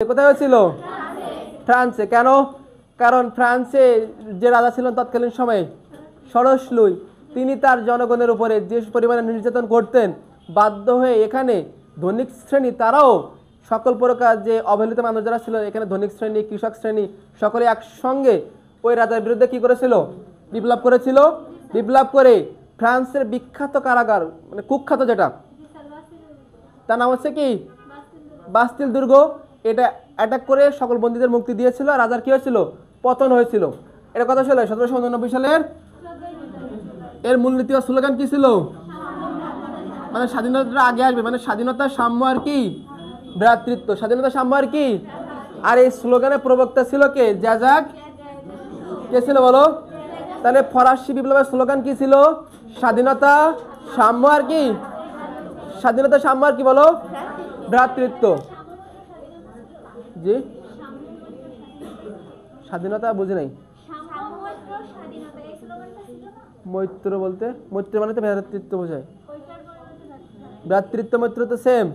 কোথায় হয়েছিল? ফ্রান্সে। কেন? কারণ ফ্রান্সে যে রাজা ছিলেন তৎকালীন সময়ে ষোড়শ লুই, তিনি তার জনগণের উপরে যে পরিমাণে নির্যাতন করতেন, বাধ্য হয়ে এখানে ধনিক শ্রেণী তারাও সকল প্রকার যে অবহেলিত মানুষ যারা ছিল এখানে ধনিক শ্রেণী, কৃষক শ্রেণী সকলে একসঙ্গে ওই রাজার বিরুদ্ধে কি করেছিল? বিপ্লব করেছিল। বিপ্লব করে ফ্রান্সের বিখ্যাত কারাগার মানে কুখ্যাত যেটা, তার নাম হচ্ছে কি বাস্তিল দুর্গ, এটা অ্যাটাক করে সকল বন্দীদের মুক্তি দিয়েছিল। আর রাজার কি হয়েছিল? পতন হয়েছিল। এটা কথা ছিল 1789 সালের। এর মূলনীতি বা স্লোগান কি ছিল? মানে স্বাধীনতাটা আগে আসবে, মানে স্বাধীনতা, সাম্য আর কি ভ্রাতৃত্ব। স্বাধীনতা, সাম্য আর কি। আর এই স্লোগানের প্রবক্তা ছিল কে? জ্যাজাক। কে ছিল বলো? তাহলে ফরাসি বিপ্লবের স্লোগান কি ছিল? স্বাধীনতা, সাম্য আর কি। স্বাধীনতা, সাম্য আর কি বলো? ভ্রাতৃত্ব। জি, স্বাধীনতা বুঝি নাই। মৈত্র বলতে, মৈত্র মানে তো ভ্রাতৃত্ব বোঝায়। ভ্রাতৃত্ব মৈত্র তো সেম।